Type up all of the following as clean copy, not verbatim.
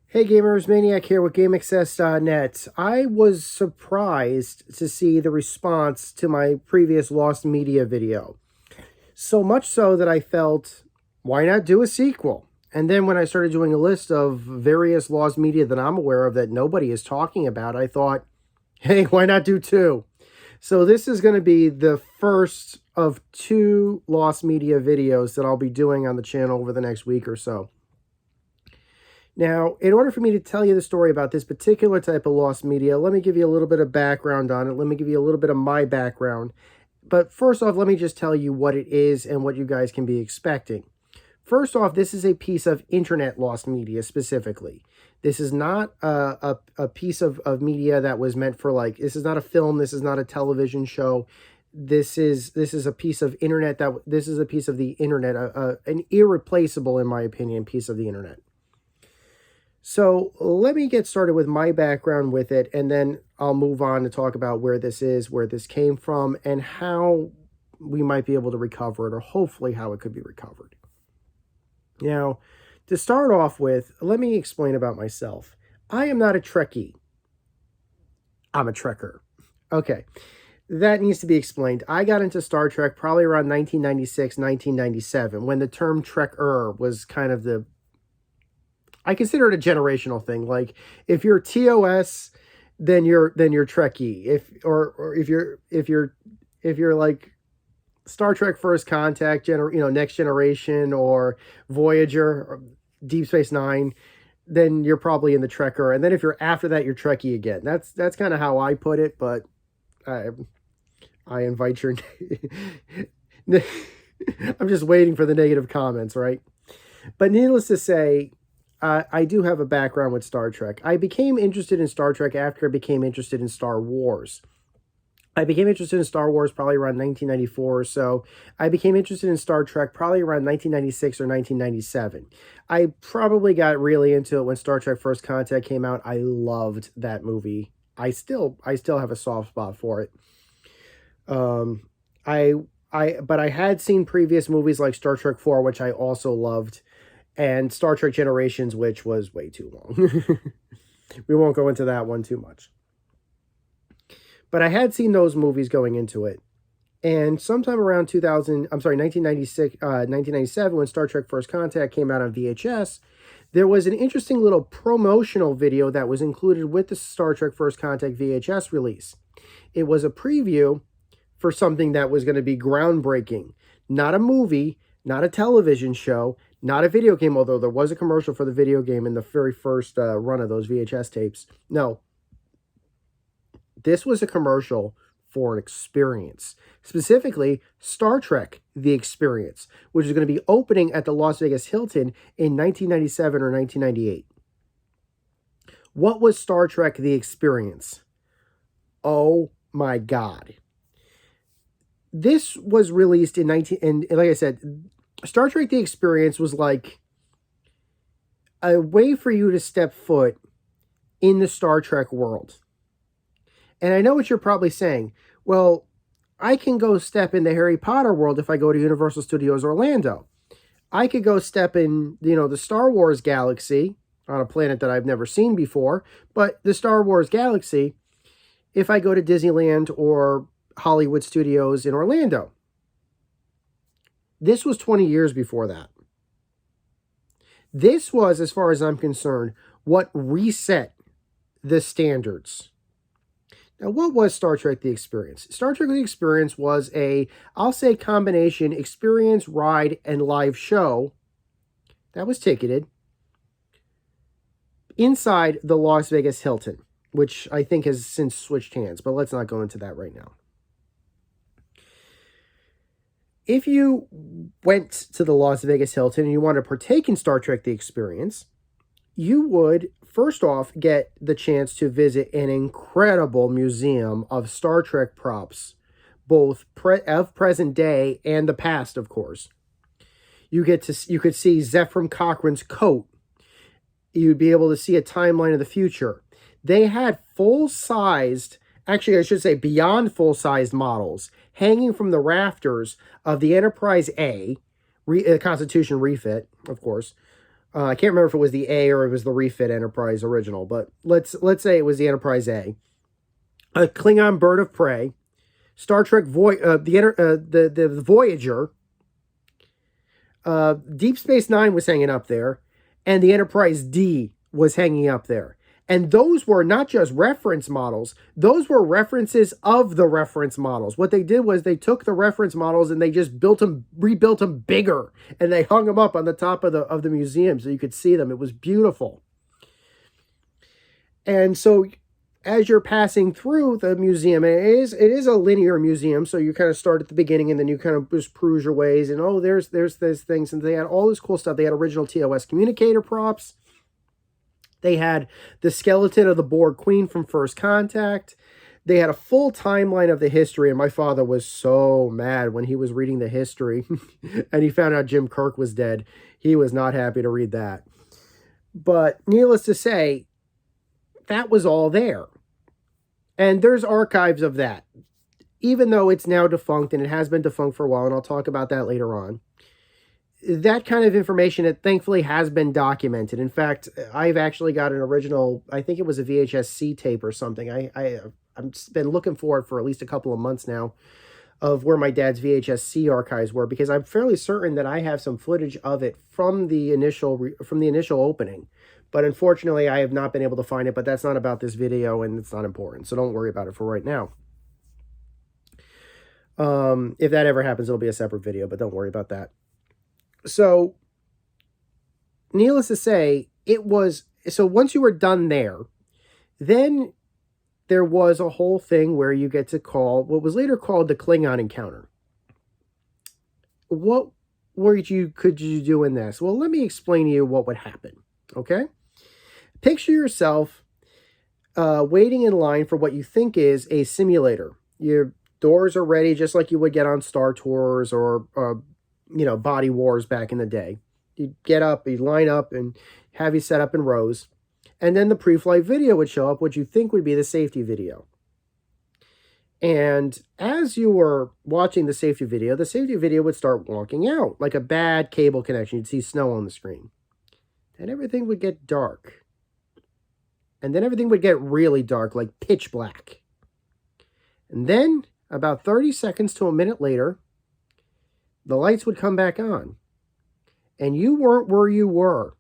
Hey gamers, Maniac here with GameAccess.net. I was surprised to see the response to my previous Lost Media video. So much so that I felt, why not do a sequel? And then when I started doing a list of various Lost Media that I'm aware of that nobody is talking about, I thought, hey, why not do two? So this is going to be the first of two Lost Media videos that I'll be doing on the channel over the next week or so. Now, in order for me to tell you the story about this particular type of lost media, let me give you a little bit of background on it. Let me give you a little bit of my background. But first off, let me just tell you what it is and what you guys can be expecting. First off, this is a piece of internet lost media specifically. This is not a piece of media that was meant for, like, this is not a film, this is not a television show. This is a piece of internet this is a piece of the internet, an irreplaceable, in my opinion, piece of the internet. So let me get started with my background with it, and then I'll move on to talk about where this is, where this came from, and how we might be able to recover it, or hopefully how it could be recovered. Now, to start off with, let me explain about myself. I am not a Trekkie. I'm a Trekker. Okay, that needs to be explained. I got into Star Trek probably around 1996, 1997, when the term Trekker was kind of the... I consider it a generational thing. Like, if you're TOS, then you're Trekkie. If you're like Star Trek First Contact, Next Generation, or Voyager, or Deep Space Nine, then you're probably in the Trekker. And then if you're after that, you're Trekkie again. That's kind of how I put it. But I invite your... I'm just waiting for the negative comments, right? But needless to say, I do have a background with Star Trek. I became interested in Star Trek after I became interested in Star Wars. I became interested in Star Wars probably around 1994 or so. I became interested in Star Trek probably around 1996 or 1997. I probably got really into it when Star Trek First Contact came out. I loved that movie. I still have a soft spot for it. But I had seen previous movies like Star Trek 4, which I also loved, and Star Trek Generations, which was way too long. We won't go into that one too much. But I had seen those movies going into it. And sometime around 1997, when Star Trek First Contact came out on VHS, there was an interesting little promotional video that was included with the Star Trek First Contact VHS release. It was a preview for something that was going to be groundbreaking. Not a movie, not a television show, not a video game, although there was a commercial for the video game in the very first run of those VHS tapes. No. This was a commercial for an experience. Specifically, Star Trek The Experience, which is going to be opening at the Las Vegas Hilton in 1997 or 1998. What was Star Trek The Experience? Oh my God. This was released in and like I said, Star Trek The Experience was like a way for you to step foot in the Star Trek world. And I know what you're probably saying. Well, I can go step in the Harry Potter world if I go to Universal Studios Orlando. I could go step in, the Star Wars galaxy on a planet that I've never seen before, but the Star Wars galaxy if I go to Disneyland or Hollywood Studios in Orlando. This was 20 years before that. This was, as far as I'm concerned, what reset the standards. Now, what was Star Trek The Experience? Star Trek The Experience was I'll say combination experience, ride, and live show that was ticketed inside the Las Vegas Hilton, which I think has since switched hands, but let's not go into that right now. If you went to the Las Vegas Hilton and you want to partake in Star Trek The Experience, you would, first off, get the chance to visit an incredible museum of Star Trek props, both of present day and the past, of course. You could see Zephram Cochrane's coat. You'd be able to see a timeline of the future. They had full-sized, actually I should say beyond full-sized models, hanging from the rafters of the Enterprise A, Constitution refit, of course, I can't remember if it was the A or it was the refit Enterprise original, but let's say it was the Enterprise A. A Klingon bird of prey, Star Trek the Voyager, Deep Space Nine was hanging up there, and the Enterprise D was hanging up there. And those were not just reference models, those were references of the reference models. What they did was they took the reference models and they just rebuilt them bigger, and they hung them up on the top of the museum so you could see them. It was beautiful. And so as you're passing through the museum, it is a linear museum, so you kind of start at the beginning and then you kind of just peruse your ways, and oh, there's things, and they had all this cool stuff. They had original TOS communicator props. They had the skeleton of the Borg Queen from First Contact. They had a full timeline of the history, and my father was so mad when he was reading the history and he found out Jim Kirk was dead. He was not happy to read that. But needless to say, that was all there. And there's archives of that, even though it's now defunct, and it has been defunct for a while, and I'll talk about that later on. That kind of information, it thankfully has been documented. In fact, I've actually got an original, I think it was a VHS-C tape or something. I've been looking for it for at least a couple of months now, of where my dad's VHS-C archives were, because I'm fairly certain that I have some footage of it from the initial opening. But unfortunately, I have not been able to find it, but that's not about this video, and it's not important, so don't worry about it for right now. If that ever happens, it'll be a separate video, but don't worry about that. So, needless to say, so once you were done there, then there was a whole thing where you get to call what was later called the Klingon Encounter. What could you do in this? Well, let me explain to you what would happen, okay? Picture yourself waiting in line for what you think is a simulator. Your doors are ready just like you would get on Star Tours or Body Wars back in the day. You'd get up, you'd line up, and have you set up in rows. And then the pre-flight video would show up, what you think would be the safety video. And as you were watching the safety video would start walking out, like a bad cable connection. You'd see snow on the screen. Then everything would get dark. And then everything would get really dark, like pitch black. And then, about 30 seconds to a minute later, the lights would come back on. And you weren't where you were.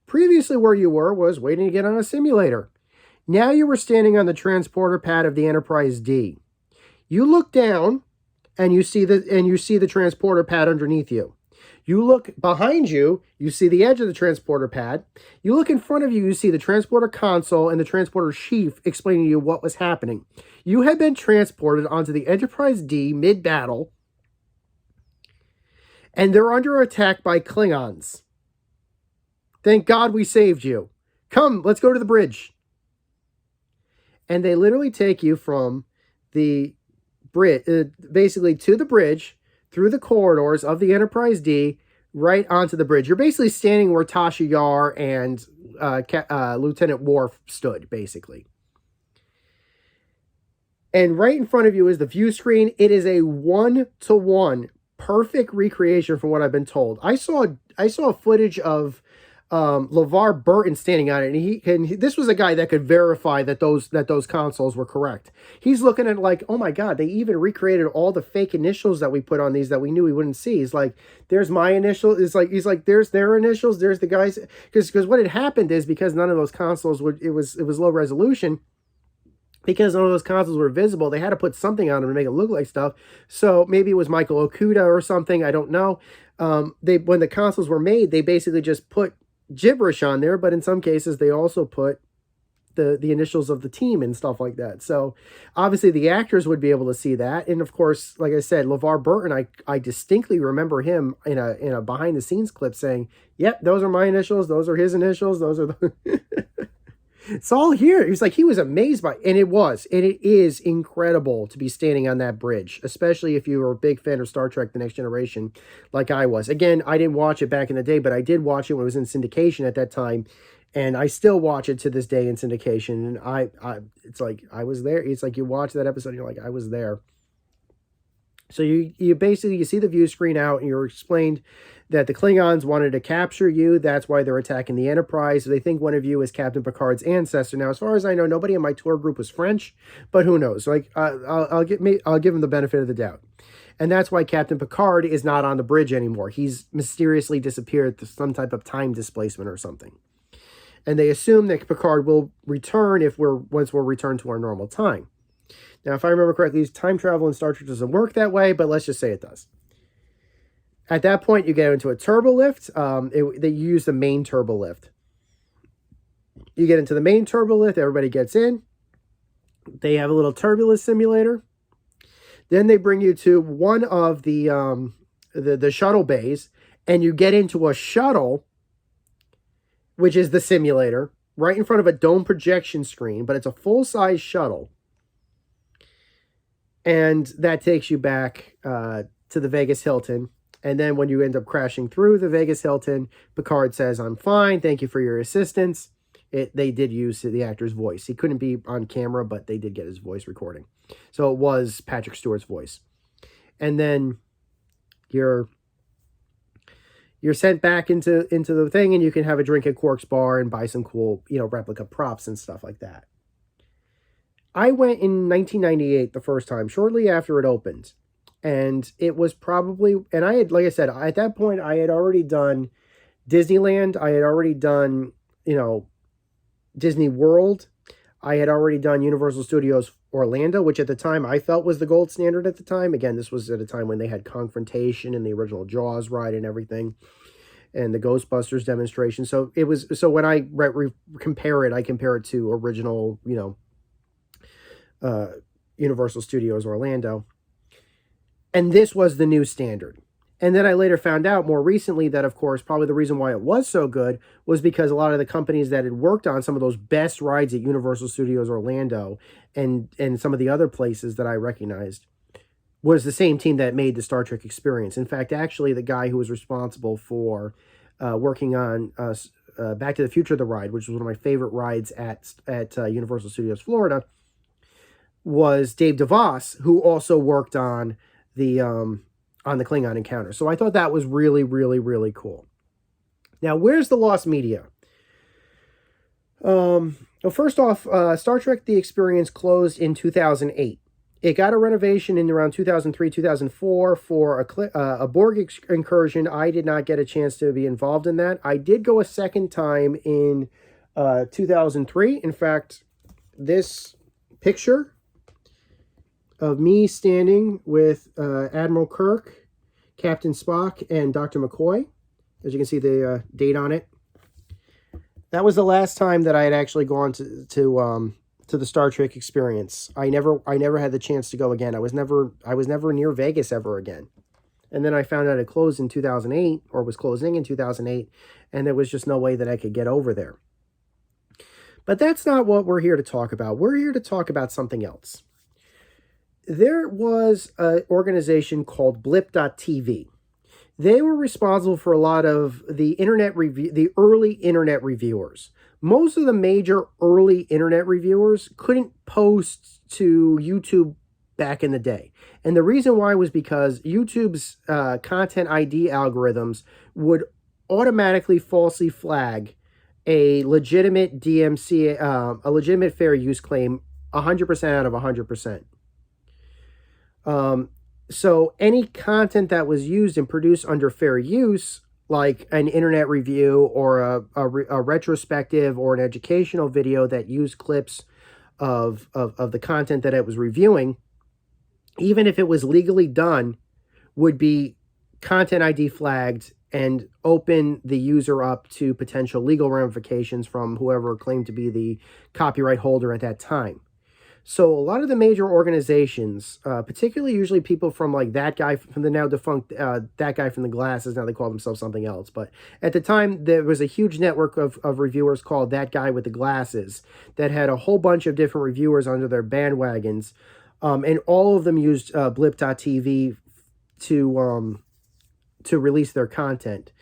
Previously, where you were was waiting to get on a simulator. Now you were standing on the transporter pad of the Enterprise D. You look down, and you see the transporter pad underneath you. You look behind you, you see the edge of the transporter pad. You look in front of you, you see the transporter console and the transporter chief explaining to you what was happening. You had been transported onto the Enterprise D mid-battle, and they're under attack by Klingons. Thank God we saved you. Come, let's go to the bridge. And they literally take you from the bridge, basically to the bridge, through the corridors of the Enterprise D, right onto the bridge. You're basically standing where Tasha Yar and Lieutenant Worf stood, basically. And right in front of you is the view screen. It is a 1-to-1 perfect recreation from what I've been told. I saw footage of LeVar Burton standing on it, and this was a guy that could verify that those consoles were correct. He's looking at it like, oh my God, they even recreated all the fake initials that we put on these that we knew we wouldn't see. He's like, there's my initial. He's like, there's their initials. There's the guys. Because what had happened is, because none of those consoles it was low resolution. Because none of those consoles were visible, they had to put something on them to make it look like stuff. So maybe it was Michael Okuda or something. I don't know. When the consoles were made, they basically just put gibberish on there, but in some cases they also put the initials of the team and stuff like that. So obviously the actors would be able to see that. And of course, like I said, LeVar Burton, I distinctly remember him in a behind the scenes clip saying, yep, those are my initials, those are his initials, those are the it's all here. He was like, he was amazed by it. And it is incredible to be standing on that bridge, especially if you were a big fan of Star Trek The Next Generation, like I was. Again, I didn't watch it back in the day, but I did watch it when it was in syndication at that time. And I still watch it to this day in syndication. And it's like, I was there. It's like you watch that episode and you're like, I was there. So you basically, you see the view screen out and you're explained that the Klingons wanted to capture you. That's why they're attacking the Enterprise. They think one of you is Captain Picard's ancestor. Now, as far as I know, nobody in my tour group was French, but who knows? Like, I'll give them the benefit of the doubt. And that's why Captain Picard is not on the bridge anymore. He's mysteriously disappeared to some type of time displacement or something. And they assume that Picard will return once we're returned to our normal time. Now, if I remember correctly, time travel in Star Trek doesn't work that way, but let's just say it does. At that point, you get into a turbo lift. They use the main turbo lift. You get into the main turbo lift. Everybody gets in. They have a little turbulence simulator. Then they bring you to one of the shuttle bays, and you get into a shuttle, which is the simulator, right in front of a dome projection screen, but it's a full-size shuttle. And that takes you back to the Vegas Hilton. And then when you end up crashing through the Vegas Hilton, Picard says, "I'm fine. Thank you for your assistance." They did use the actor's voice. He couldn't be on camera, but they did get his voice recording. So it was Patrick Stewart's voice. And then you're sent back into the thing, and you can have a drink at Quark's bar and buy some cool, replica props and stuff like that. I went in 1998 the first time, shortly after it opened. And it was probably, and I had, like I said, at that point, I had already done Disneyland. I had already done, Disney World. I had already done Universal Studios Orlando, which at the time I felt was the gold standard at the time. Again, this was at a time when they had Confrontation and the original Jaws ride and everything, and the Ghostbusters demonstration. So it was, so when I compare it, I compare it to original, Universal Studios Orlando. And this was the new standard. And then I later found out more recently that, of course, probably the reason why it was so good was because a lot of the companies that had worked on some of those best rides at Universal Studios Orlando and some of the other places that I recognized was the same team that made the Star Trek experience. In fact, actually, the guy who was responsible for working on Back to the Future, the ride, which was one of my favorite rides at Universal Studios Florida, was Dave DeVos, who also worked on the Klingon Encounter. So I thought that was really, really, really cool. Now, where's the lost media? Well, first off, Star Trek The Experience closed in 2008. It got a renovation in around 2003, 2004 for a Borg incursion. I did not get a chance to be involved in that. I did go a second time in 2003. In fact, this picture of me standing with Admiral Kirk, Captain Spock, and Dr. McCoy. As you can see, the date on it. That was the last time that I had actually gone to the Star Trek Experience. I never had the chance to go again. I was never near Vegas ever again. And then I found out it closed in 2008, or was closing in 2008, and there was just no way that I could get over there. But that's not what we're here to talk about. We're here to talk about something else. There was an organization called Blip TV. They were responsible for a lot of the the early internet reviewers. Most of the major early internet reviewers couldn't post to YouTube back in the day. And the reason why was because YouTube's content ID algorithms would automatically falsely flag a legitimate DMCA, a legitimate fair use claim 100% out of 100%. So any content that was used and produced under fair use, like an internet review or a retrospective or an educational video that used clips of the content that it was reviewing, even if it was legally done, would be content ID flagged and open the user up to potential legal ramifications from whoever claimed to be the copyright holder at that time. So a lot of the major organizations, particularly usually people from like that guy from the now defunct, that guy from the glasses, now they call themselves something else. But at the time, there was a huge network of reviewers called That Guy with the Glasses that had a whole bunch of different reviewers under their bandwagons. And all of them used Blip TV to release their content.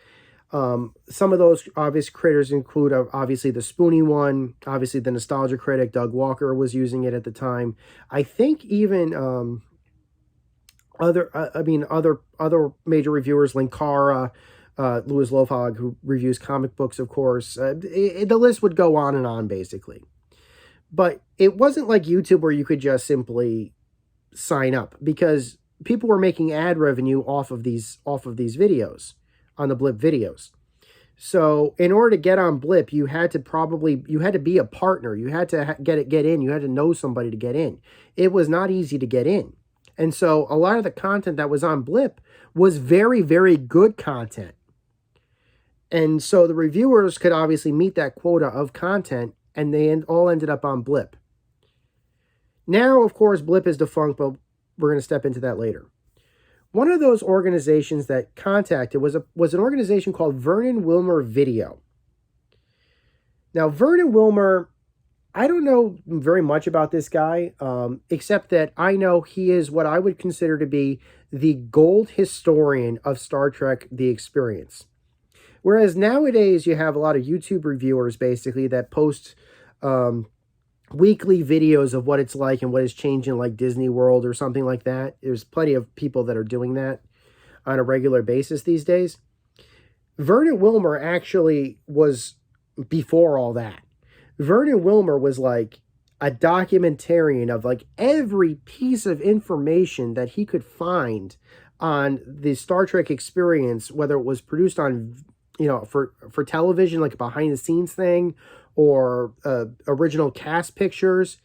Some of those obvious creators include obviously the Spoony one, obviously the Nostalgia Critic, Doug Walker was using it at the time. I think even other major reviewers, Linkara, Louis Lofog, who reviews comic books, of course. The list would go on and on, basically. But it wasn't like YouTube where you could just simply sign up, because people were making ad revenue off of these videos on the Blip videos. So in order to get on Blip, you had to be a partner. You had to get in. You had to know somebody to get in. It was not easy to get in. And so a lot of the content that was on Blip was very, very good content. And so the reviewers could obviously meet that quota of content, and they all ended up on Blip. Now, of course, Blip is defunct, but we're going to step into that later. One of those organizations that contacted was an organization called Vernon Wilmer Video. Now, Vernon Wilmer, I don't know very much about this guy, except that I know he is what I would consider to be the gold historian of Star Trek: The Experience. Whereas nowadays you have a lot of YouTube reviewers basically that post weekly videos of what it's like and what is changing, like Disney World or something like that. There's plenty of people that are doing that on a regular basis these days. Vernon Wilmer actually was before all that. Vernon Wilmer was like a documentarian of like every piece of information that he could find on the Star Trek Experience, whether it was produced on, for television, like a behind the scenes thing, or original cast pictures,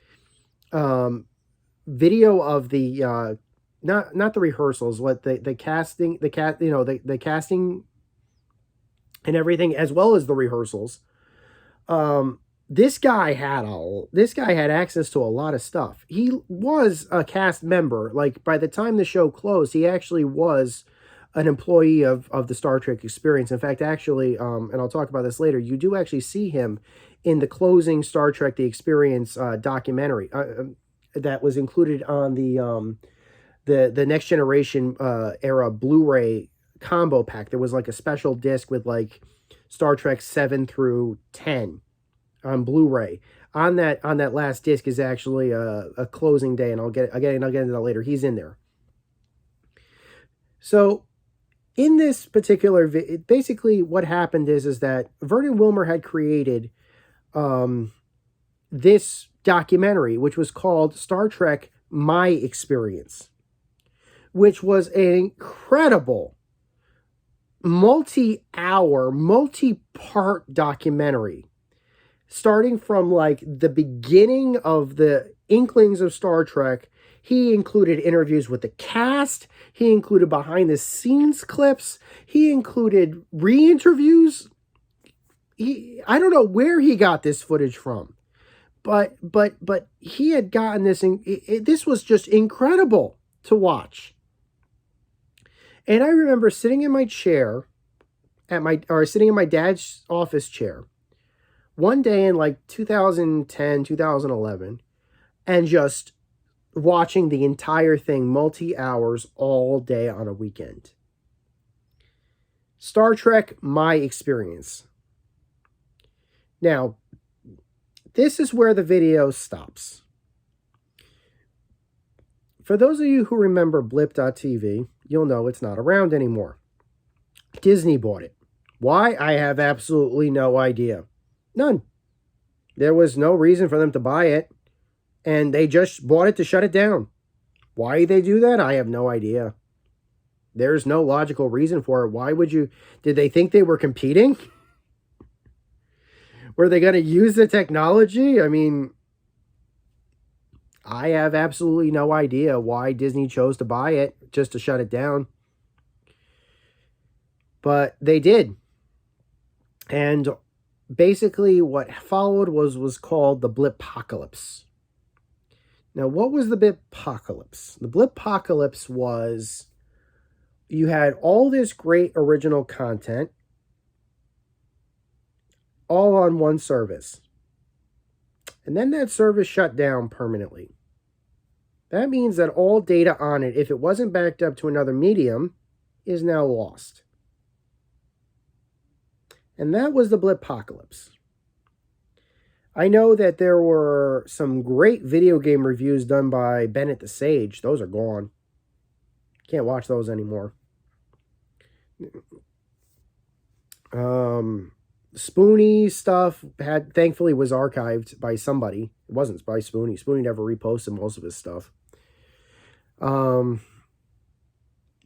video of the not the rehearsals, what the casting, the casting and everything, as well as the rehearsals. This guy had access to a lot of stuff. He was a cast member. Like, by the time the show closed, he actually was an employee of the Star Trek Experience. In fact, actually, and I'll talk about this later, you do actually see him in the closing Star Trek: The Experience documentary that was included on the Next Generation era Blu-ray combo pack. There was like a special disc with like Star Trek 7 through 10 on Blu-ray. On that last disc is actually a closing day, and I'll get into that later. He's in there. So in this particular basically what happened is that Vernon Wilmer had created this documentary, which was called Star Trek: My Experience, which was an incredible multi-hour, multi-part documentary, starting from like the beginning of the inklings of Star Trek. He included interviews with the cast. He included behind the scenes clips. He included re-interviews. I don't know where he got this footage from, but he had gotten this. This was just incredible to watch. And I remember sitting in my chair sitting in my dad's office chair one day in like 2010, 2011, and just watching the entire thing multi-hours all day on a weekend. Star Trek: My Experience. Now, this is where the video stops. For those of you who remember Blip.tv, you'll know it's not around anymore. Disney bought it. Why? I have absolutely no idea. None. There was no reason for them to buy it, and they just bought it to shut it down. Why they do that? I have no idea. There's no logical reason for it. Why would you? Did they think they were competing? Were they going to use the technology? I mean, I have absolutely no idea why Disney chose to buy it, just to shut it down. But they did. And basically what followed was called the Blip-pocalypse. Now, what was the Blip-pocalypse? The Blip-pocalypse was, you had all this great original content all on one service. And then that service shut down permanently. That means that all data on it, if it wasn't backed up to another medium, is now lost. And that was the Blip-pocalypse. I know that there were some great video game reviews done by Bennett the Sage. Those are gone. Can't watch those anymore. Spoonie stuff thankfully was archived by somebody. It wasn't by Spoonie. Spoonie never reposted most of his stuff.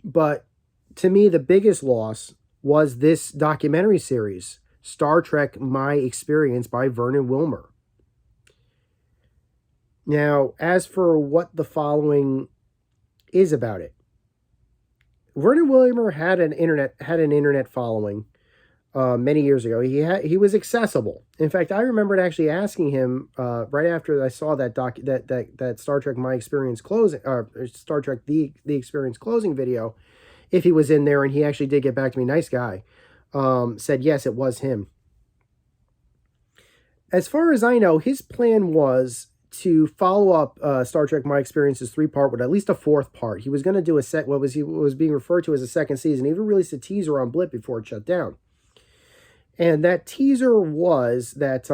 But to me, the biggest loss was this documentary series, Star Trek My Experience by Vernon Wilmer. Now, as for what the following is about it, Vernon Wilmer had an internet following many years ago. He was accessible. In fact, I remembered actually asking him right after I saw that Star Trek My Experience closing, Star Trek the Experience closing video, if he was in there, and he actually did get back to me. Nice guy. Said yes, it was him. As far as I know, his plan was to follow up Star Trek My Experience's 3-part with at least a 4th part. He was going to do what was being referred to as a 2nd season. He even released a teaser on Blip before it shut down. And that teaser was that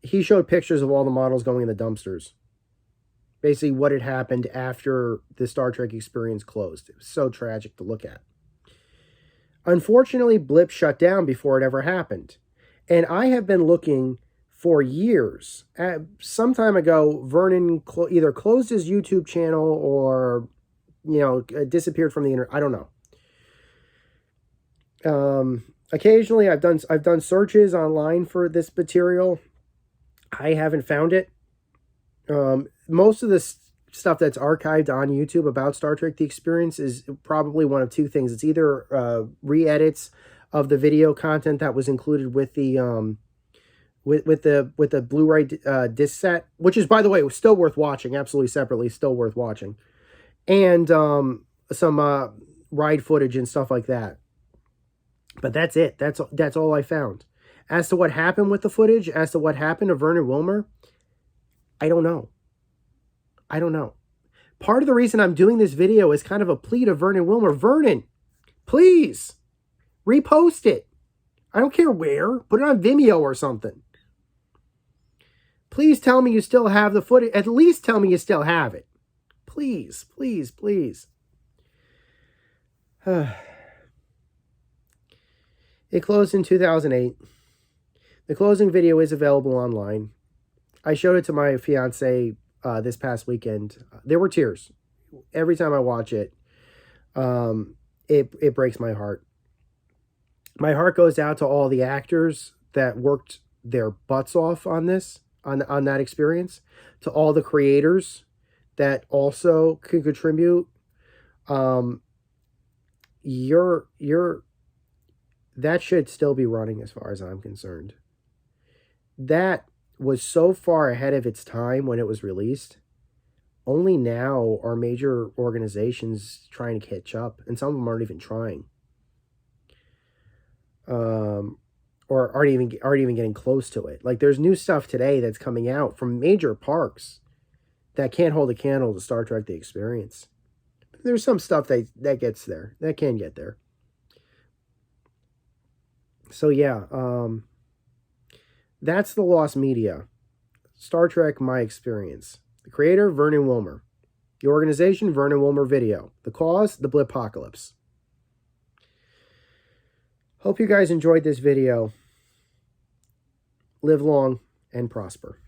he showed pictures of all the models going in the dumpsters. Basically what had happened after the Star Trek Experience closed. It was so tragic to look at. Unfortunately, Blip shut down before it ever happened. And I have been looking for years. Some time ago, Vernon either closed his YouTube channel or, disappeared from the internet. I don't know. Occasionally, I've done searches online for this material. I haven't found it. Most of the stuff that's archived on YouTube about Star Trek The Experience is probably one of two things. It's either re-edits of the video content that was included with the with the Blu-ray disc set, which is, by the way, was still worth watching, absolutely separately, still worth watching, and some ride footage and stuff like that. But that's it. That's all I found. As to what happened with the footage, as to what happened to Vernon Wilmer, I don't know. I don't know. Part of the reason I'm doing this video is kind of a plea to Vernon Wilmer. Vernon, please, repost it. I don't care where. Put it on Vimeo or something. Please tell me you still have the footage. At least tell me you still have it. Please, please, please. It closed in 2008. The closing video is available online. I showed it to my fiance this past weekend. There were tears. Every time I watch it, it breaks my heart. My heart goes out to all the actors that worked their butts off on this, on that experience, to all the creators that also can contribute. That should still be running as far as I'm concerned. That was so far ahead of its time when it was released. Only now are major organizations trying to catch up, and some of them aren't even trying. Or aren't even getting close to it. Like, there's new stuff today that's coming out from major parks that can't hold a candle to Star Trek The Experience. There's some stuff that gets there, that can get there. So yeah, that's the lost media. Star Trek My Experience. The creator, Vernon Wilmer. The organization, Vernon Wilmer Video. The cause, the Blipocalypse. Hope you guys enjoyed this video. Live long and prosper.